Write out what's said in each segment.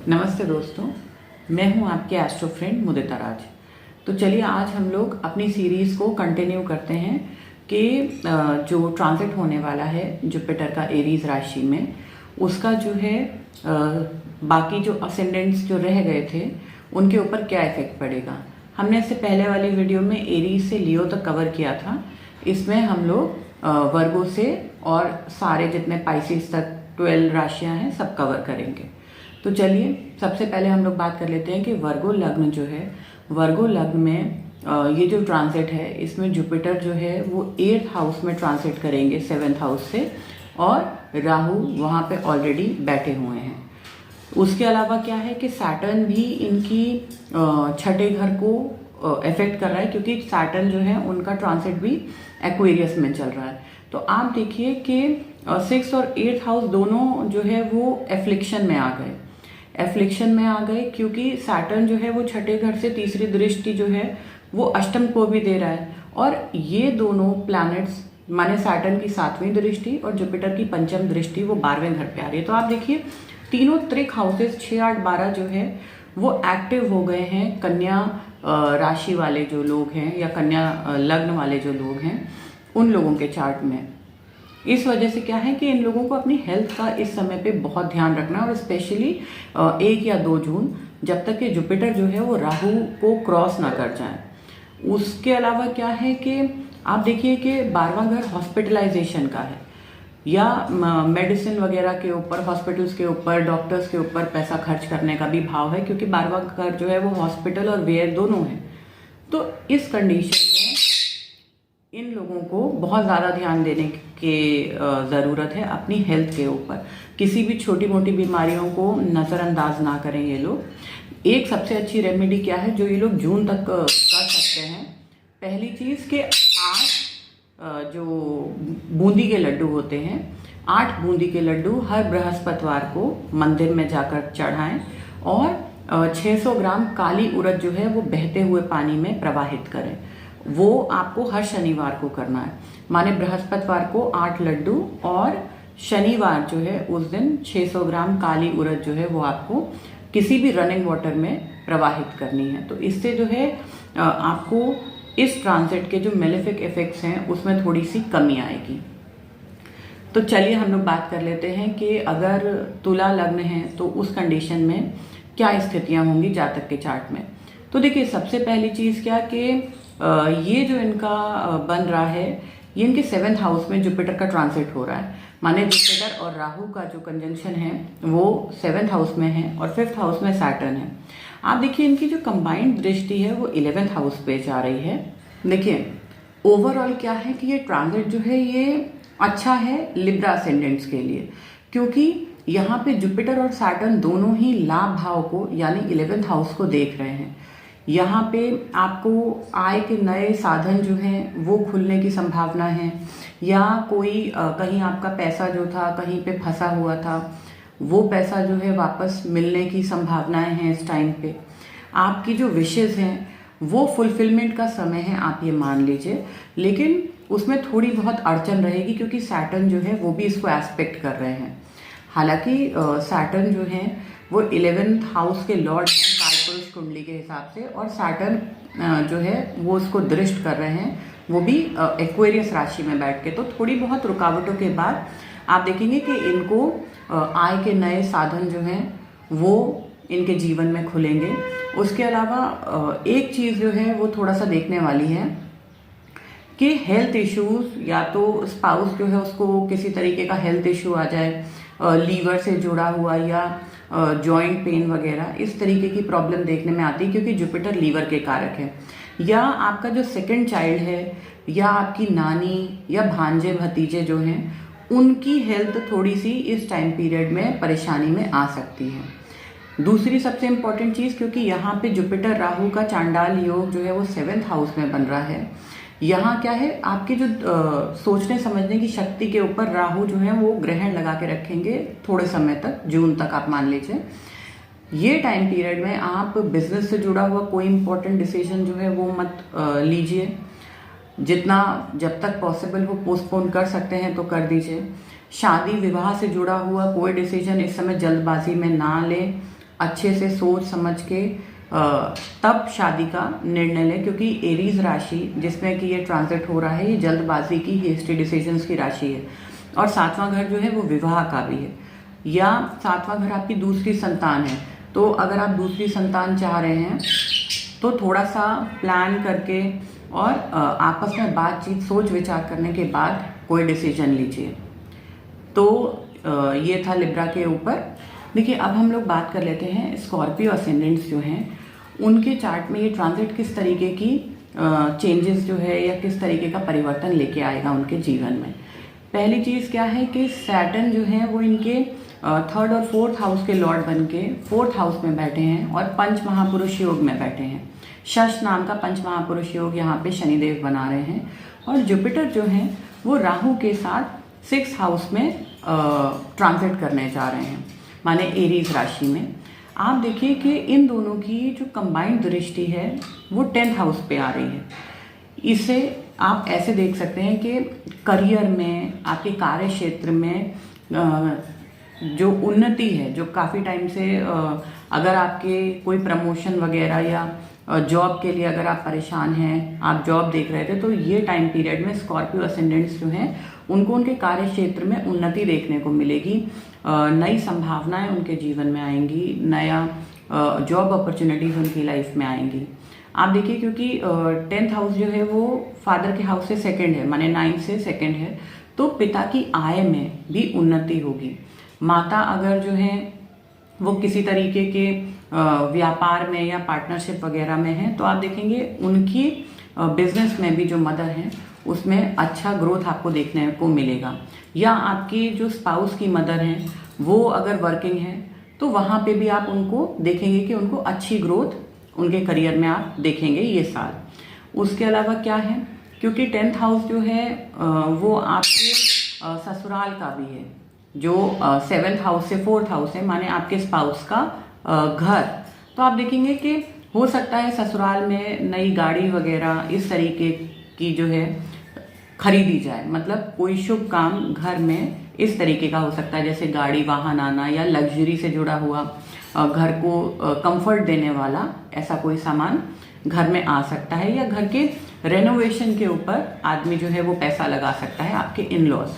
नमस्ते दोस्तों, मैं हूं आपके एस्ट्रो फ्रेंड मुदिता राज। तो चलिए आज हम लोग अपनी सीरीज़ को कंटिन्यू करते हैं कि जो ट्रांजिट होने वाला है जुपिटर का एरीज राशि में, उसका जो है बाकी जो असेंडेंट्स जो रह गए थे उनके ऊपर क्या इफेक्ट पड़ेगा। हमने इससे पहले वाली वीडियो में एरीज से लियो तक कवर किया था। इसमें हम लोग वर्गो से और सारे जितने पाइसिस तक 12 राशियां हैं सब कवर करेंगे। तो चलिए सबसे पहले हम लोग बात कर लेते हैं कि वर्गो लग्न जो है, वर्गो लग्न में ये जो ट्रांजिट है इसमें जुपिटर जो है वो 8th हाउस में ट्रांजिट करेंगे 7th हाउस से, और राहु वहाँ पे ऑलरेडी बैठे हुए हैं। उसके अलावा क्या है कि सैटर्न भी इनकी छठे घर को इफेक्ट कर रहा है, क्योंकि सैटर्न जो है उनका ट्रांजिट भी एक्वेरियस में चल रहा है। तो आप देखिए कि 6th और 8th हाउस दोनों जो है वो एफ्लिक्शन में आ गए, एफ्लिक्शन में आ गए, क्योंकि सैटर्न जो है वो छठे घर से तीसरी दृष्टि जो है वो अष्टम को भी दे रहा है, और ये दोनों प्लैनेट्स माने सैटर्न की 7वीं दृष्टि और जुपिटर की 5वीं दृष्टि वो 12वें घर पे आ रही है। तो आप देखिए तीनों त्रिक हाउसेस 6, 8, 12 जो है वो एक्टिव हो गए हैं कन्या राशि वाले जो लोग हैं या कन्या लग्न वाले जो लोग हैं उन लोगों के चार्ट में। इस वजह से क्या है कि इन लोगों को अपनी हेल्थ का इस समय पे बहुत ध्यान रखना है, और स्पेशली 1 या 2 जून जब तक कि जुपिटर जो है वो राहु को क्रॉस ना कर जाए। उसके अलावा क्या है कि आप देखिए कि 12वां घर हॉस्पिटलाइजेशन का है, या मेडिसिन वगैरह के ऊपर, हॉस्पिटल्स के ऊपर, डॉक्टर्स के ऊपर पैसा खर्च करने का भी भाव है, क्योंकि 12वां घर जो है वो हॉस्पिटल और व्यय दोनों है। तो इस कंडीशन में इन लोगों को बहुत ज़्यादा ध्यान देने की ज़रूरत है अपनी हेल्थ के ऊपर। किसी भी छोटी मोटी बीमारियों को नज़रअंदाज ना करें ये लोग। एक सबसे अच्छी रेमेडी क्या है जो ये लोग जून तक कर सकते हैं, पहली चीज़ कि 8 जो बूंदी के लड्डू होते हैं, 8 बूंदी के लड्डू हर बृहस्पतिवार को मंदिर में जाकर चढ़ाएं, और 600 ग्राम काली उड़द जो है वो बहते हुए पानी में प्रवाहित करें। वो आपको हर शनिवार को करना है, माने बृहस्पतिवार को 8 लड्डू और शनिवार जो है उस दिन 600 ग्राम काली उड़द जो है वो आपको किसी भी रनिंग वाटर में प्रवाहित करनी है। तो इससे जो है आपको इस ट्रांजिट के जो मेलेफिक इफेक्ट्स हैं उसमें थोड़ी सी कमी आएगी। तो चलिए हम लोग बात कर लेते हैं कि अगर तुला लग्न है तो उस कंडीशन में क्या स्थितियां होंगी जातक के चार्ट में। तो देखिए सबसे पहली चीज़ क्या कि ये जो इनका बन रहा है, ये इनके 7th हाउस में जुपिटर का ट्रांजिट हो रहा है, माने जुपिटर और राहु का जो कंजंक्शन है वो 7th हाउस में है और 5th हाउस में सैटर्न है। आप देखिए इनकी जो कंबाइंड दृष्टि है वो 11th हाउस पे जा रही है। देखिए ओवरऑल क्या है कि ये ट्रांजिट जो है ये अच्छा है लिब्रा असेंडेंट्स के लिए, क्योंकि यहाँ पे जुपिटर और सैटर्न दोनों ही लाभ भाव को यानी 11th हाउस को देख रहे हैं। यहाँ पे आपको आय के नए साधन जो हैं वो खुलने की संभावना है, या कोई कहीं आपका पैसा जो था कहीं पे फंसा हुआ था वो पैसा जो है वापस मिलने की संभावनाएं हैं इस टाइम पे। आपकी जो विशेज़ हैं वो फुलफिलमेंट का समय है, आप ये मान लीजिए, लेकिन उसमें थोड़ी बहुत अड़चन रहेगी क्योंकि सैटर्न जो है वो भी इसको एस्पेक्ट कर रहे हैं। हालांकि सैटर्न जो है वो 11th हाउस के लॉर्ड हैं कालपुरुष कुंडली के हिसाब से, और सैटर्न जो है वो उसको दृष्ट कर रहे हैं, वो भी एक्वेरियस राशि में बैठ के। तो थोड़ी बहुत रुकावटों के बाद आप देखेंगे कि इनको आय के नए साधन जो हैं वो इनके जीवन में खुलेंगे। उसके अलावा एक चीज़ जो है वो थोड़ा सा देखने वाली है कि हेल्थ इश्यूज, या तो स्पाउस जो है उसको किसी तरीके का हेल्थ इशू आ जाए, लीवर से जुड़ा हुआ या जॉइंट पेन वगैरह, इस तरीके की प्रॉब्लम देखने में आती है, क्योंकि जुपिटर लीवर के कारक है। या आपका जो सेकंड चाइल्ड है, या आपकी नानी या भांजे भतीजे जो हैं उनकी हेल्थ थोड़ी सी इस टाइम पीरियड में परेशानी में आ सकती है। दूसरी सबसे इम्पॉर्टेंट चीज़, क्योंकि यहाँ पे जुपिटर राहु का चांडाल योग जो है वो 7th हाउस में बन रहा है, यहाँ क्या है आपकी जो सोचने समझने की शक्ति के ऊपर राहु जो है वो ग्रहण लगा के रखेंगे थोड़े समय तक, जून तक आप मान लीजिए। ये टाइम पीरियड में आप बिजनेस से जुड़ा हुआ कोई इंपॉर्टेंट डिसीजन जो है वो मत लीजिए, जितना जब तक पॉसिबल हो पोस्टपोन कर सकते हैं तो कर दीजिए। शादी विवाह से जुड़ा हुआ कोई डिसीजन इस समय जल्दबाजी में ना लें। अच्छे से सोच समझ के तब शादी का निर्णय लें, क्योंकि एरीज राशि जिसमें कि ये ट्रांजिट हो रहा है ये जल्दबाजी की, हेस्टी डिसीजंस की राशि है। और 7वां घर जो है वो विवाह का भी है, या 7वां घर आपकी दूसरी संतान है। तो अगर आप दूसरी संतान चाह रहे हैं तो थोड़ा सा प्लान करके और आपस में बातचीत सोच विचार करने के बाद कोई डिसीजन लीजिए। तो ये था लिब्रा के ऊपर। देखिए अब हम लोग बात कर लेते हैं स्कॉर्पियो असेंडेंट्स जो हैं उनके चार्ट में ये ट्रांजिट किस तरीके की चेंजेस जो है या किस तरीके का परिवर्तन लेके आएगा उनके जीवन में। पहली चीज़ क्या है कि सैटर्न जो है वो इनके 3rd और 4th हाउस के लॉर्ड बन के 4th हाउस में बैठे हैं और पंच महापुरुष योग में बैठे हैं। शश नाम का पंच महापुरुष योग यहाँ पे शनिदेव बना रहे हैं। और जुपिटर जो है वो राहु के साथ 6th हाउस में ट्रांजिट करने जा रहे हैं, माने एरीज राशि में। आप देखिए कि इन दोनों की जो कंबाइंड दृष्टि है वो 10th हाउस पे आ रही है। इसे आप ऐसे देख सकते हैं कि करियर में, आपके कार्य क्षेत्र में जो उन्नति है, जो काफ़ी टाइम से अगर आपके कोई प्रमोशन वगैरह या जॉब के लिए अगर आप परेशान हैं, आप जॉब देख रहे थे, तो ये टाइम पीरियड में स्कॉर्पियो असेंडेंट्स जो हैं उनको उनके कार्य क्षेत्र में उन्नति देखने को मिलेगी। नई संभावनाएं उनके जीवन में आएंगी, नया जॉब अपॉर्चुनिटीज़ उनकी लाइफ में आएंगी। आप देखिए क्योंकि 10th हाउस जो है वो फादर के हाउस से सेकंड है, माने 9 से सेकंड है, तो पिता की आय में भी उन्नति होगी। माता अगर जो है वो किसी तरीके के व्यापार में या पार्टनरशिप वगैरह में है तो आप देखेंगे उनकी बिजनेस में भी जो मदर हैं उसमें अच्छा ग्रोथ आपको देखने को मिलेगा। या आपकी जो स्पाउस की मदर हैं वो अगर वर्किंग है तो वहाँ पे भी आप उनको देखेंगे कि उनको अच्छी ग्रोथ उनके करियर में आप देखेंगे ये साल। उसके अलावा क्या है, क्योंकि 10th हाउस जो है वो आपके ससुराल का भी है, जो 7th हाउस से 4th हाउस है, माने आपके स्पाउस का घर। तो आप देखेंगे कि हो सकता है ससुराल में नई गाड़ी वगैरह इस तरीके की जो है खरीदी जाए, मतलब कोई शुभ काम घर में इस तरीके का हो सकता है, जैसे गाड़ी वाहन आना या लग्जरी से जुड़ा हुआ घर को कंफर्ट देने वाला ऐसा कोई सामान घर में आ सकता है। या घर के रेनोवेशन के ऊपर आदमी जो है वो पैसा लगा सकता है, आपके इन लॉज।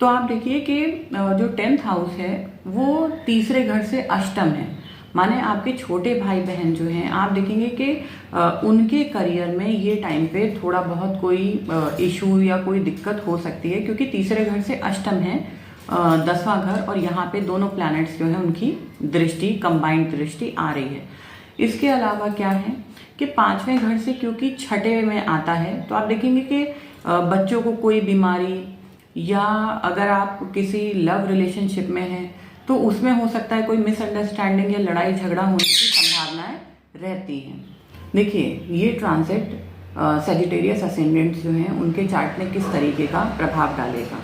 तो आप देखिए कि जो 10th हाउस है वो तीसरे घर से अष्टम है, माने आपके छोटे भाई बहन जो हैं आप देखेंगे कि उनके करियर में ये टाइम पे थोड़ा बहुत कोई इशू या कोई दिक्कत हो सकती है, क्योंकि तीसरे घर से अष्टम है 10वां घर, और यहाँ पे दोनों प्लैनेट्स जो है उनकी दृष्टि, कंबाइंड दृष्टि आ रही है। इसके अलावा क्या है कि 5वें घर से क्योंकि छठे में आता है तो आप देखेंगे कि बच्चों को कोई बीमारी, या अगर आप किसी लव रिलेशनशिप में हैं तो उसमें हो सकता है कोई मिसअंडरस्टैंडिंग या लड़ाई झगड़ा होने की संभावनाएं रहती हैं। देखिए ये ट्रांजिट सैजिटेरियस असेंडेंट्स जो हैं उनके चार्ट में किस तरीके का प्रभाव डालेगा।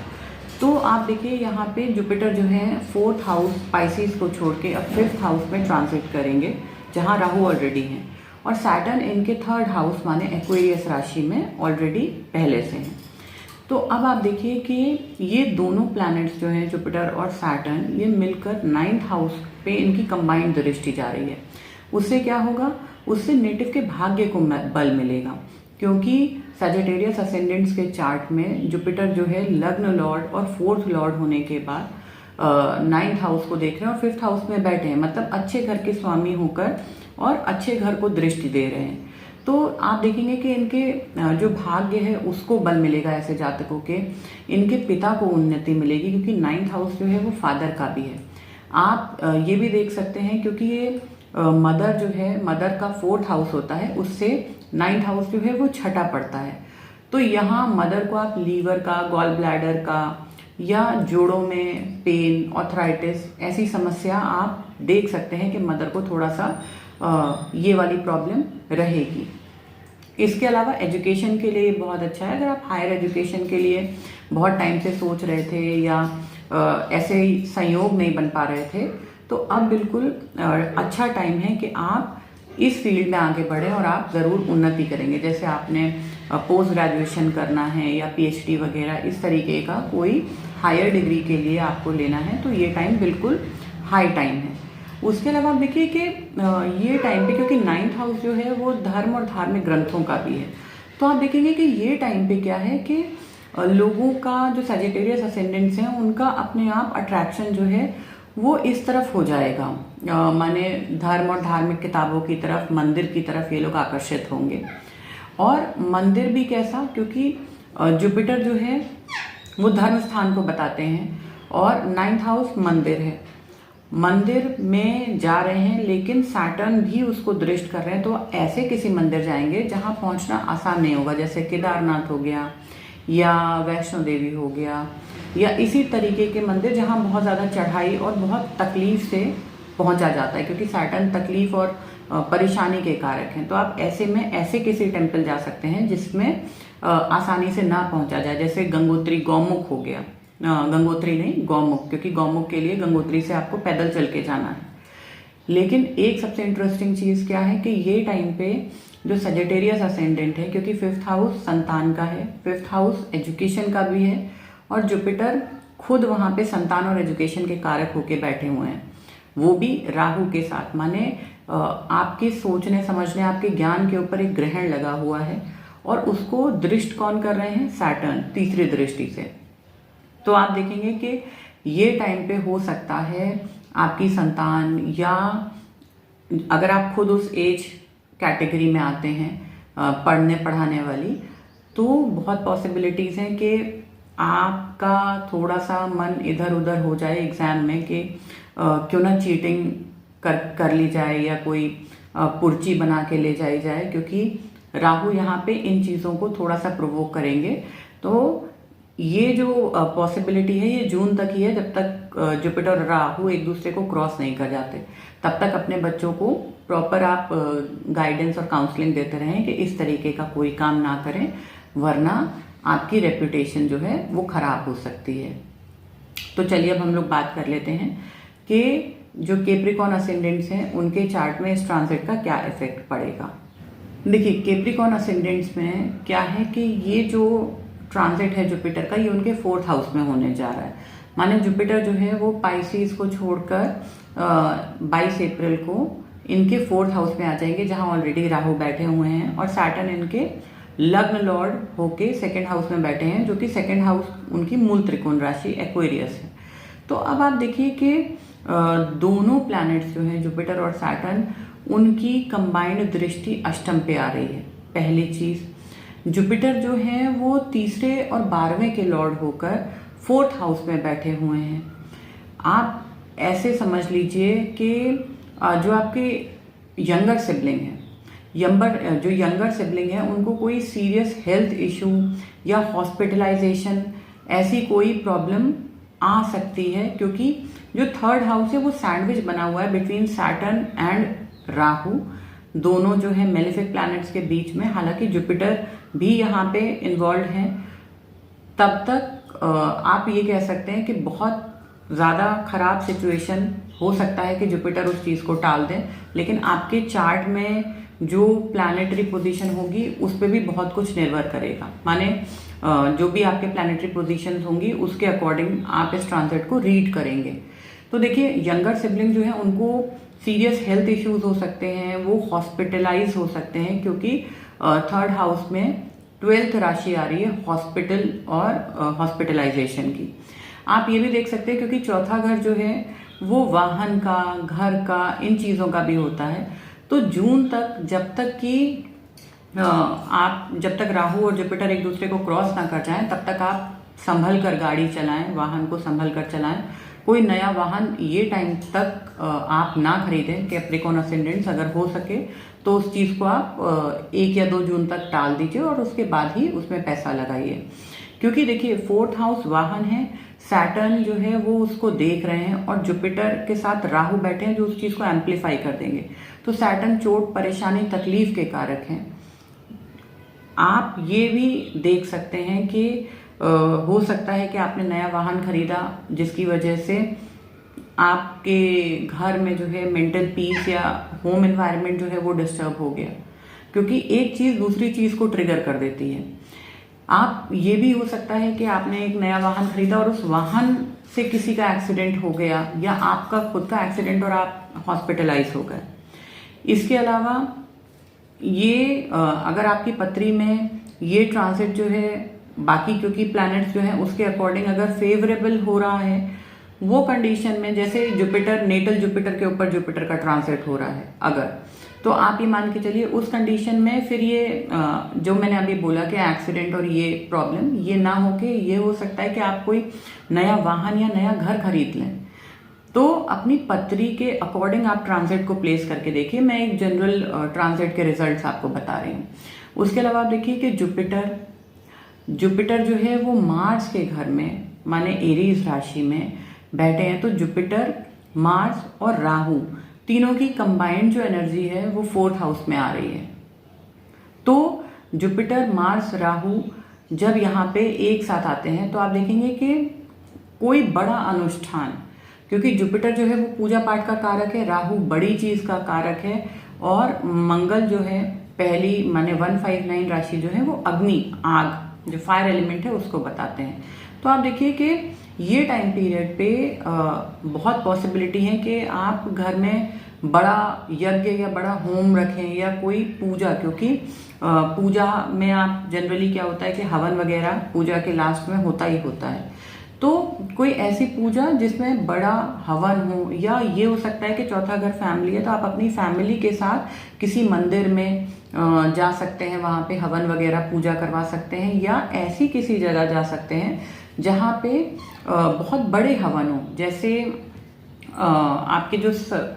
तो आप देखिए यहाँ पे जुपिटर जो है 4th हाउस स्पाइसिस को छोड़ के अब 5th हाउस में ट्रांजिट करेंगे, जहाँ राहु ऑलरेडी हैं, और सैटर्न इनके 3rd हाउस माने एक्वेरियस राशि में ऑलरेडी पहले से हैं। तो अब आप देखिए कि ये दोनों प्लैनेट्स जो हैं जुपिटर और सैटर्न, ये मिलकर 9th हाउस पे इनकी कंबाइंड दृष्टि जा रही है। उससे क्या होगा, उससे नेटिव के भाग्य को बल मिलेगा, क्योंकि सैजिटेरियस असेंडेंट्स के चार्ट में जुपिटर जो है लग्न लॉर्ड और 4th लॉर्ड होने के बाद 9th हाउस को देख रहे हैं और 5th हाउस में बैठे हैं, मतलब अच्छे घर के स्वामी होकर और अच्छे घर को दृष्टि दे रहे हैं। तो आप देखेंगे कि इनके जो भाग्य है उसको बल मिलेगा, ऐसे जातकों के इनके पिता को उन्नति मिलेगी, क्योंकि 9th हाउस जो है वो फादर का भी है। आप ये भी देख सकते हैं क्योंकि ये मदर जो है, मदर का 4th हाउस होता है, उससे 9th हाउस जो है वो छठा पड़ता है। तो यहाँ मदर को आप लीवर का, गॉल ब्लैडर का, या जोड़ों में पेन, ऑर्थराइटिस ऐसी समस्या आप देख सकते हैं कि मदर को थोड़ा सा ये वाली प्रॉब्लम रहेगी। इसके अलावा एजुकेशन के लिए बहुत अच्छा है। अगर आप हायर एजुकेशन के लिए बहुत टाइम से सोच रहे थे या ऐसे संयोग नहीं बन पा रहे थे, तो अब बिल्कुल अच्छा टाइम है कि आप इस फील्ड में आगे बढ़ें और आप ज़रूर उन्नति करेंगे। जैसे आपने पोस्ट ग्रेजुएशन करना है या पीएचडी वगैरह इस तरीके का कोई हायर डिग्री के लिए आपको लेना है, तो ये टाइम बिल्कुल हाई टाइम है। उसके अलावा आप देखिए कि ये टाइम पे, क्योंकि 9th हाउस जो है वो धर्म और धार्मिक ग्रंथों का भी है, तो आप देखेंगे कि ये टाइम पे क्या है कि लोगों का जो सजिटेरियस असेंडेंट्स हैं उनका अपने आप अट्रैक्शन जो है वो इस तरफ हो जाएगा, माने धर्म और धार्मिक किताबों की तरफ, मंदिर की तरफ ये लोग आकर्षित होंगे। और मंदिर भी कैसा, क्योंकि जुपिटर जो है वो धर्म स्थान को बताते हैं और 9th हाउस मंदिर है, मंदिर में जा रहे हैं लेकिन सैटर्न भी उसको दृष्ट कर रहे हैं, तो ऐसे किसी मंदिर जाएंगे जहां पहुंचना आसान नहीं होगा, जैसे केदारनाथ हो गया या वैष्णो देवी हो गया, या इसी तरीके के मंदिर जहां बहुत ज़्यादा चढ़ाई और बहुत तकलीफ से पहुंचा जाता है, क्योंकि सैटर्न तकलीफ और परेशानी के कारक हैं। तो आप ऐसे में ऐसे किसी टेम्पल जा सकते हैं जिसमें आसानी से ना पहुंचा जाए, जैसे गंगोत्री गौमुख हो गया, गंगोत्री नहीं गौमुख, क्योंकि गौमुख के लिए गंगोत्री से आपको पैदल चल के जाना है। लेकिन एक सबसे इंटरेस्टिंग चीज़ क्या है कि ये टाइम पे जो सजिटेरियस असेंडेंट है, क्योंकि 5th हाउस संतान का है, 5th हाउस एजुकेशन का भी है, और जुपिटर खुद वहाँ पे संतान और एजुकेशन के कारक होके बैठे हुए हैं, वो भी राहु के साथ, माने आपके सोचने समझने, आपके ज्ञान के ऊपर एक ग्रहण लगा हुआ है और उसको दृष्ट कौन कर रहे हैं, सैटर्न, तीसरी दृष्टि से। तो आप देखेंगे कि ये टाइम पे हो सकता है आपकी संतान, या अगर आप खुद उस एज कैटेगरी में आते हैं पढ़ने पढ़ाने वाली, तो बहुत पॉसिबिलिटीज़ हैं कि आपका थोड़ा सा मन इधर उधर हो जाए एग्ज़ाम में कि क्यों ना चीटिंग कर ली जाए या कोई पुर्ची बना के ले जाई जाए, क्योंकि राहु यहाँ पे इन चीज़ों को थोड़ा सा प्रोवोक करेंगे। तो ये जो पॉसिबिलिटी है ये जून तक ही है, जब तक जुपिटर और राहु एक दूसरे को क्रॉस नहीं कर जाते, तब तक अपने बच्चों को प्रॉपर आप गाइडेंस और काउंसलिंग देते रहें कि इस तरीके का कोई काम ना करें, वरना आपकी रेपुटेशन जो है वो खराब हो सकती है। तो चलिए अब हम लोग बात कर लेते हैं कि जो कैप्रिकॉर्न असेंडेंट्स हैं उनके चार्ट में इस ट्रांजिट का क्या इफेक्ट पड़ेगा। देखिए कैप्रिकॉर्न असेंडेंट्स में क्या है कि ये जो ट्रांजिट है जुपिटर का, ये उनके 4th हाउस में होने जा रहा है। माने जुपिटर जो है वो पाइसिस को छोड़कर 22 अप्रैल को इनके 4th हाउस में आ जाएंगे, जहां ऑलरेडी राहु बैठे हुए हैं, और सैटर्न इनके लग्न लॉर्ड होके 2nd हाउस में बैठे हैं, जो कि 2nd हाउस उनकी मूल त्रिकोण राशि एक्वेरियस है। तो अब आप देखिए कि दोनों प्लैनेट्स जो हैं जुपिटर और सैटर्न, उनकी कंबाइंड दृष्टि अष्टम पे आ रही है। पहली चीज, जुपिटर जो है वो तीसरे और 12वें के लॉर्ड होकर 4th हाउस में बैठे हुए हैं। आप ऐसे समझ लीजिए कि जो आपके यंगर सिबलिंग है, जो यंगर सिबलिंग है, उनको कोई सीरियस हेल्थ इशू या हॉस्पिटलाइजेशन ऐसी कोई प्रॉब्लम आ सकती है, क्योंकि जो 3rd हाउस है वो सैंडविच बना हुआ है बिटवीन सैटर्न एंड राहु, दोनों जो है मेलेफिक प्लैनेट्स के बीच में। हालांकि जुपिटर भी यहाँ पे इन्वॉल्व हैं, तब तक आप ये कह सकते हैं कि बहुत ज़्यादा खराब सिचुएशन हो सकता है कि जुपिटर उस चीज़ को टाल दें, लेकिन आपके चार्ट में जो प्लैनेटरी पोजीशन होगी उस पर भी बहुत कुछ निर्भर करेगा। माने जो भी आपके प्लैनेटरी पोजीशंस होंगी उसके अकॉर्डिंग आप इस ट्रांजिट को रीड करेंगे। तो देखिए यंगर सिबलिंग जो है उनको सीरियस हेल्थ इश्यूज हो सकते हैं, वो हॉस्पिटलाइज हो सकते हैं, क्योंकि 3rd हाउस में 12th राशि आ रही है हॉस्पिटल और हॉस्पिटलाइजेशन की। आप ये भी देख सकते हैं क्योंकि चौथा घर जो है वो वाहन का, घर का, इन चीज़ों का भी होता है। तो जून तक जब तक राहु और जुपिटर एक दूसरे को क्रॉस ना कर जाएं, तब तक आप संभल कर गाड़ी चलाएं, वाहन को संभल कर चलाएं। कोई नया वाहन ये टाइम तक आप ना खरीदें कैप्रिकॉर्न असेंडेंट्स, अगर हो सके तो उस चीज़ को आप 1 या 2 जून तक टाल दीजिए और उसके बाद ही उसमें पैसा लगाइए। क्योंकि देखिए 4th हाउस वाहन है, सैटर्न जो है वो उसको देख रहे हैं और जुपिटर के साथ राहु बैठे हैं जो उस चीज़ को एम्पलीफाई कर देंगे। तो सैटर्न चोट, परेशानी, तकलीफ के कारक हैं। आप ये भी देख सकते हैं कि हो सकता है कि आपने नया वाहन खरीदा जिसकी वजह से आपके घर में जो है मेंटल पीस या होम एनवायरनमेंट जो है वो डिस्टर्ब हो गया, क्योंकि एक चीज़ दूसरी चीज़ को ट्रिगर कर देती है। आप ये भी हो सकता है कि आपने एक नया वाहन खरीदा और उस वाहन से किसी का एक्सीडेंट हो गया या आपका खुद का एक्सीडेंट और आप हॉस्पिटलाइज हो गए। इसके अलावा ये अगर आपकी पत्री में ये ट्रांसिट जो है बाकी क्योंकि प्लैनेट्स जो हैं उसके अकॉर्डिंग अगर फेवरेबल हो रहा है, वो कंडीशन में जैसे जुपिटर, नेटल जुपिटर के ऊपर जुपिटर का ट्रांसिट हो रहा है अगर, तो आप ये मान के चलिए उस कंडीशन में फिर ये जो मैंने अभी बोला कि एक्सीडेंट और ये प्रॉब्लम ये ना होके ये हो सकता है कि आप कोई नया वाहन या नया घर खरीद लें। तो अपनी पत्री के अकॉर्डिंग आप ट्रांसिट को प्लेस करके देखिए। मैं एक जनरल ट्रांसिट के रिजल्ट्स आपको बता रही हूँ। उसके अलावा आप देखिए कि जुपिटर जो है वो मार्स के घर में माने एरीज राशि में बैठे हैं। तो जुपिटर, मार्स और राहु तीनों की कंबाइंड जो एनर्जी है वो 4th हाउस में आ रही है। तो जुपिटर, मार्स, राहु जब यहाँ पे एक साथ आते हैं तो आप देखेंगे कि कोई बड़ा अनुष्ठान, क्योंकि जुपिटर जो है वो पूजा पाठ का कारक है, राहु बड़ी चीज का कारक है और मंगल जो है पहली माने 159 राशि जो है वो अग्नि, आग जो फायर एलिमेंट है उसको बताते हैं। तो आप देखिए कि ये टाइम पीरियड पे बहुत पॉसिबिलिटी है कि आप घर में बड़ा यज्ञ या बड़ा होम रखें या कोई पूजा, क्योंकि पूजा में आप जनरली क्या होता है कि हवन वगैरह पूजा के लास्ट में होता ही होता है। तो कोई ऐसी पूजा जिसमें बड़ा हवन हो, या ये हो सकता है कि चौथा घर फैमिली है तो आप अपनी फैमिली के साथ किसी मंदिर में जा सकते हैं, वहाँ पे हवन वगैरह पूजा करवा सकते हैं, या ऐसी किसी जगह जा सकते हैं जहाँ पे बहुत बड़े हवन हो। जैसे आपके जो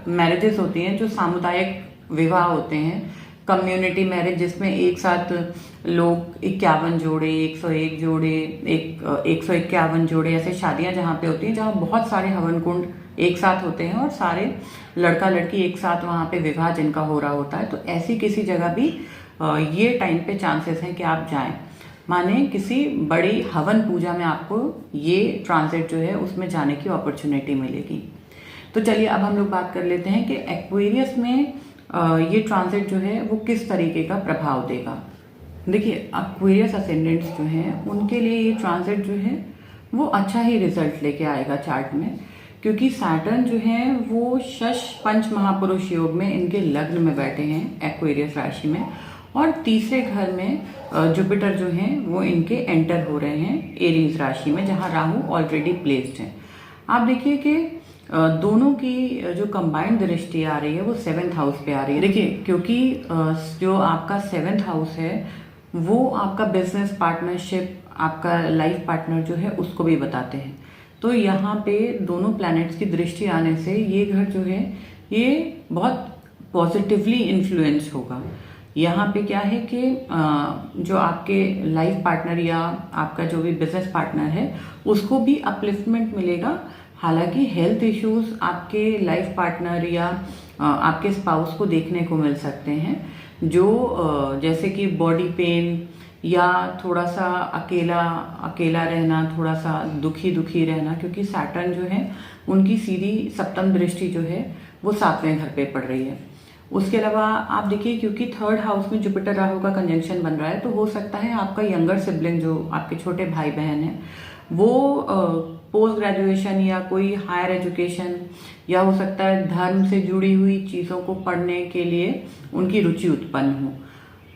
मैरिजेस होती हैं, जो सामुदायिक विवाह होते हैं, कम्युनिटी मैरिज, जिसमें एक साथ लोग 51 जोड़े, 101 जोड़े, 151 जोड़े ऐसे शादियां जहाँ पे होती हैं, जहाँ बहुत सारे हवन कुंड एक साथ होते हैं और सारे लड़का लड़की एक साथ वहाँ पे विवाह जिनका हो रहा होता है। तो ऐसी किसी जगह भी ये टाइम पे चांसेस हैं कि आप जाएं, माने किसी बड़ी हवन पूजा में आपको ये ट्रांसिट जो है उसमें जाने की अपॉर्चुनिटी मिलेगी। तो चलिए अब हम लोग बात कर लेते हैं कि एक्वेरियस में ये ट्रांसिट जो है वो किस तरीके का प्रभाव देगा। देखिए एक्वेरियस असेंडेंट्स जो हैं उनके लिए ये ट्रांसिट जो है वो अच्छा ही रिजल्ट लेके आएगा चार्ट में, क्योंकि सैटर्न जो है वो शश पंच महापुरुष योग में इनके लग्न में बैठे हैं एक्वेरियस राशि में, और तीसरे घर में जुपिटर जो हैं वो इनके एंटर हो रहे हैं एरीज राशि में, जहां राहु ऑलरेडी प्लेस्ड है। आप देखिए कि दोनों की जो कंबाइंड दृष्टि आ रही है वो 7th हाउस पे आ रही है। देखिए क्योंकि जो आपका 7th हाउस है वो आपका बिजनेस पार्टनरशिप, आपका लाइफ पार्टनर जो है उसको भी बताते हैं। तो यहाँ पे दोनों प्लैनेट्स की दृष्टि आने से ये घर जो है ये बहुत पॉजिटिवली इन्फ्लुएंस होगा। यहाँ पे क्या है कि जो आपके लाइफ पार्टनर या आपका जो भी बिजनेस पार्टनर है उसको भी अपलिफ्टमेंट मिलेगा। हालांकि हेल्थ इश्यूज आपके लाइफ पार्टनर या आपके स्पाउस को देखने को मिल सकते हैं, जो जैसे कि बॉडी पेन या थोड़ा सा अकेला रहना, थोड़ा सा दुखी रहना, क्योंकि सैटर्न जो है उनकी सीधी सप्तम दृष्टि जो है वो 7वें घर पे पड़ रही है। उसके अलावा आप देखिए क्योंकि 3rd हाउस में जुपिटर राहु का कंजंक्शन बन रहा है, तो हो सकता है आपका यंगर सिबलिंग जो आपके छोटे भाई बहन हैं वो पोस्ट ग्रेजुएशन या कोई हायर एजुकेशन, या हो सकता है धर्म से जुड़ी हुई चीज़ों को पढ़ने के लिए उनकी रुचि उत्पन्न हो,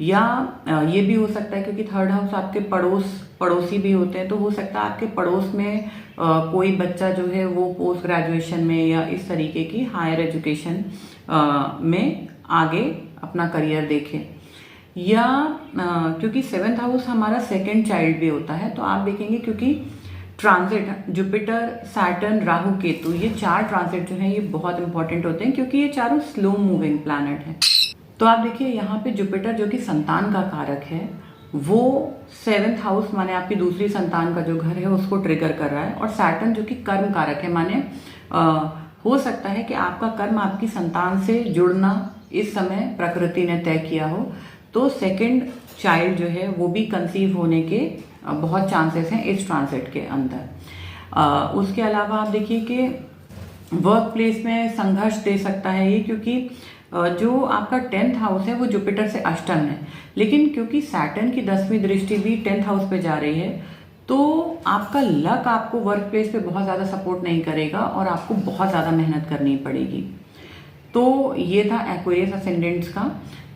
या ये भी हो सकता है क्योंकि 3rd हाउस आपके पड़ोसी भी होते हैं, तो हो सकता है आपके पड़ोस में कोई बच्चा जो है वो पोस्ट ग्रेजुएशन में या इस तरीके की हायर एजुकेशन में आगे अपना करियर देखे, या क्योंकि 7th हाउस हमारा सेकंड चाइल्ड भी होता है। तो आप देखेंगे क्योंकि transit Jupiter, Saturn, Rahu, Ketu, ये 4 ट्रांजिट जो हैं ये बहुत इंपॉर्टेंट होते हैं क्योंकि ये चारों स्लो मूविंग प्लैनेट हैं। तो आप देखिए यहाँ पे जुपिटर जो कि संतान का कारक है वो 7th हाउस माने आपकी दूसरी संतान का जो घर है उसको ट्रिगर कर रहा है, और सैटर्न जो कि कर्म कारक है, माने हो सकता है कि आपका कर्म आपकी संतान से जुड़ना इस समय प्रकृति ने तय किया हो, तो सेकंड चाइल्ड जो है वो भी कंसीव होने के बहुत चांसेस हैं इस ट्रांजिट के अंदर। उसके अलावा आप देखिए कि वर्क प्लेस में संघर्ष दे सकता है ये, क्योंकि जो आपका 10th हाउस है वो जुपिटर से अष्टम है, लेकिन क्योंकि सैटर्न की 10वीं दृष्टि भी 10th हाउस पे जा रही है, तो आपका लक आपको वर्क प्लेस पे बहुत ज़्यादा सपोर्ट नहीं करेगा और आपको बहुत ज़्यादा मेहनत करनी पड़ेगी। तो ये था एक्वेरियस असेंडेंट्स का।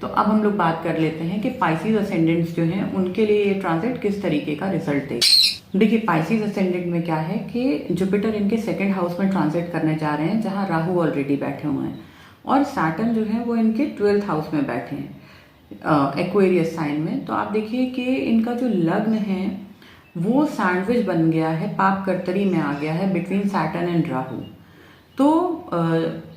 तो अब हम लोग बात कर लेते हैं कि पाइसेस असेंडेंट्स जो हैं उनके लिए ये ट्रांजिट किस तरीके का रिजल्ट देगा। देखिए, पाइसेस असेंडेंट में क्या है कि जुपिटर इनके सेकंड हाउस में ट्रांजिट करने जा रहे हैं, जहां राहु ऑलरेडी बैठे हुए हैं, और सैटर्न जो है वो इनके 12th हाउस में बैठे हैं एक्वेरियस साइन में। तो आप देखिए कि इनका जो लग्न है वो सैंडविच बन गया है, पाप कर्तरी में आ गया है बिटवीन सैटर्न एंड राहु। तो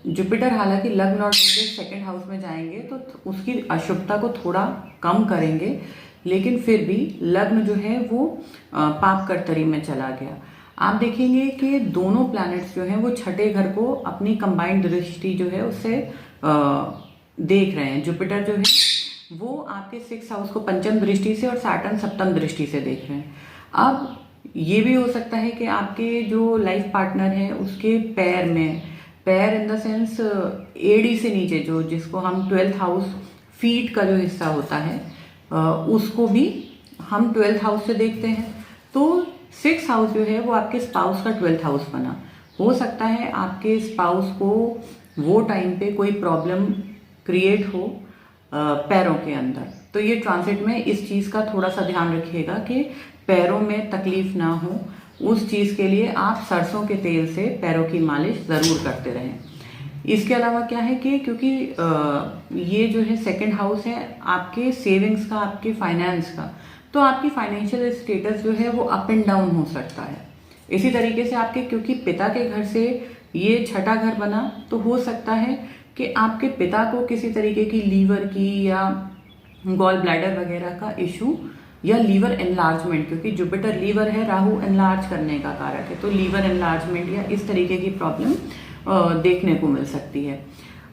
जुपिटर हालांकि लग्न और सेकंड हाउस में जाएंगे तो उसकी अशुभता को थोड़ा कम करेंगे, लेकिन फिर भी लग्न जो है वो पाप कर्तरी में चला गया। आप देखेंगे कि दोनों प्लैनेट्स जो हैं वो छठे घर को अपनी कंबाइंड दृष्टि जो है उससे देख रहे हैं। जुपिटर जो है वो आपके 6th हाउस को पंचम दृष्टि से और सैटर्न सप्तम दृष्टि से देख रहे हैं। अब ये भी हो सकता है कि आपके जो लाइफ पार्टनर है उसके पैर इन द सेंस एडी से नीचे, जो जिसको हम 12th हाउस फीट का जो हिस्सा होता है उसको भी हम 12th हाउस से देखते हैं। तो 6th हाउस जो है वो आपके स्पाउस का 12th हाउस बना। हो सकता है आपके स्पाउस को वो टाइम पे कोई प्रॉब्लम क्रिएट हो पैरों के अंदर। तो ये ट्रांजिट में इस चीज़ का थोड़ा सा ध्यान रखिएगा कि पैरों में तकलीफ ना हो। उस चीज़ के लिए आप सरसों के तेल से पैरों की मालिश ज़रूर करते रहें। इसके अलावा क्या है कि क्योंकि ये जो है सेकंड हाउस है आपके सेविंग्स का, आपके फाइनेंस का, तो आपकी फाइनेंशियल स्टेटस जो है वो अप एंड डाउन हो सकता है। इसी तरीके से आपके क्योंकि पिता के घर से ये छठा घर बना, तो हो सकता है कि आपके पिता को किसी तरीके की लीवर की या गॉल ब्लैडर वगैरह का इशू या लीवर एनलार्जमेंट, क्योंकि जुपिटर लीवर है, राहु एनलार्ज करने का कारक है, तो लीवर एनलार्जमेंट या इस तरीके की प्रॉब्लम देखने को मिल सकती है।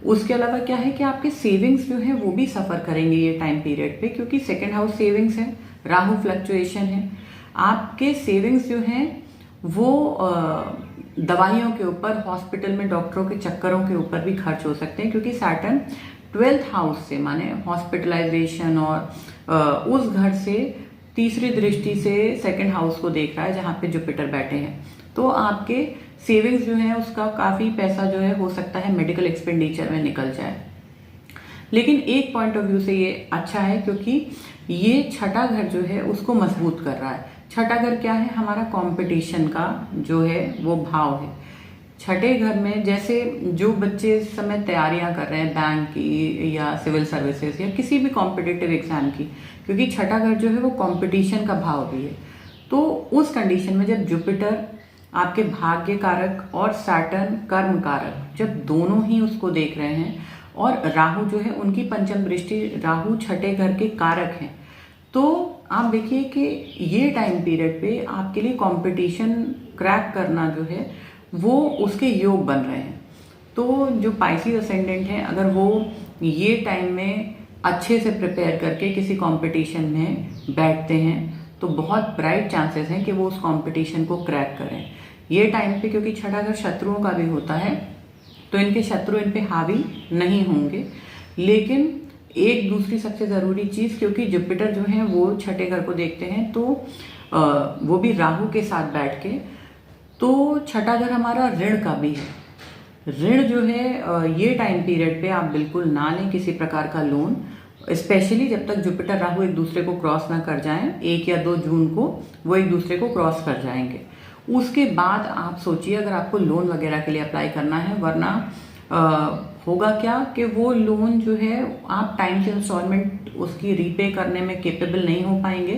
उसके अलावा क्या है कि आपके सेविंग्स जो है वो भी सफ़र करेंगे ये टाइम पीरियड पे, क्योंकि सेकेंड हाउस सेविंग्स है, राहु फ्लक्चुएशन है। आपके सेविंग्स जो हैं वो दवाइयों के ऊपर, हॉस्पिटल में डॉक्टरों के चक्करों के ऊपर भी खर्च हो सकते हैं, क्योंकि सैटर्न 12th हाउस से माने हॉस्पिटलाइजेशन और उस घर से तीसरी दृष्टि से सेकंड हाउस को देख रहा है जहां पे जुपिटर बैठे हैं। तो आपके सेविंग्स जो है उसका काफ़ी पैसा जो है हो सकता है मेडिकल एक्सपेंडिचर में निकल जाए। लेकिन एक पॉइंट ऑफ व्यू से ये अच्छा है, क्योंकि ये छठा घर जो है उसको मजबूत कर रहा है। छठा घर क्या है? हमारा कंपटीशन का जो है वो भाव है। छठे घर में जैसे जो बच्चे इस समय तैयारियां कर रहे हैं बैंक की या सिविल सर्विसेज या किसी भी कॉम्पिटिटिव एग्जाम की, क्योंकि छठा घर जो है वो कंपटीशन का भाव भी है। तो उस कंडीशन में जब जुपिटर आपके भाग्य कारक और सैटर्न कर्म कारक जब दोनों ही उसको देख रहे हैं, और राहु जो है उनकी पंचम दृष्टि, राहु छठे घर के कारक हैं, तो आप देखिए कि ये टाइम पीरियड पे आपके लिए कंपटीशन क्रैक करना जो है वो उसके योग बन रहे हैं। तो जो पाइसेस असेंडेंट हैं, अगर वो ये टाइम में अच्छे से प्रिपेयर करके किसी कंपटीशन में बैठते हैं तो बहुत ब्राइट चांसेस हैं कि वो उस कंपटीशन को क्रैक करें ये टाइम पे, क्योंकि छठा घर शत्रुओं का भी होता है, तो इनके शत्रु इन पे हावी नहीं होंगे। लेकिन एक दूसरी सबसे ज़रूरी चीज़, क्योंकि जुपिटर जो है वो छठे घर को देखते हैं, तो वो भी राहु के साथ बैठ के, तो छठा घर हमारा ऋण का भी है। ऋण जो है ये टाइम पीरियड पे आप बिल्कुल ना लें किसी प्रकार का लोन, स्पेशली जब तक जुपिटर राहु एक दूसरे को क्रॉस ना कर जाएं। 1 या 2 जून को वो एक दूसरे को क्रॉस कर जाएंगे। उसके बाद आप सोचिए अगर आपको लोन वगैरह के लिए अप्लाई करना है, वरना होगा क्या कि वो लोन जो है आप टाइम से इंस्टॉलमेंट उसकी रीपे करने में केपेबल नहीं हो पाएंगे,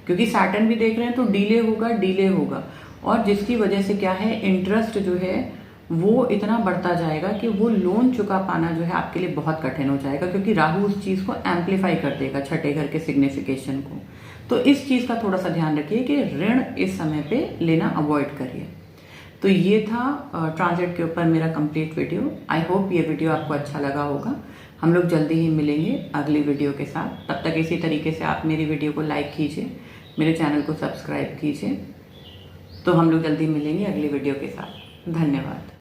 क्योंकि सैटर्न भी देख रहे हैं, तो डिले होगा और जिसकी वजह से क्या है, इंटरेस्ट जो है वो इतना बढ़ता जाएगा कि वो लोन चुका पाना जो है आपके लिए बहुत कठिन हो जाएगा, क्योंकि राहु उस चीज़ को एम्पलीफाई कर देगा, छठे घर के सिग्निफिकेशन को। तो इस चीज़ का थोड़ा सा ध्यान रखिए कि ऋण इस समय पे लेना अवॉइड करिए। तो ये था ट्रांजिट के ऊपर मेरा कंप्लीट वीडियो। आई होप ये वीडियो आपको अच्छा लगा होगा। हम लोग जल्दी ही मिलेंगे अगली वीडियो के साथ। तब तक इसी तरीके से आप मेरी वीडियो को लाइक कीजिए, मेरे चैनल को सब्सक्राइब कीजिए। तो हम लोग जल्दी मिलेंगे अगली वीडियो के साथ। धन्यवाद।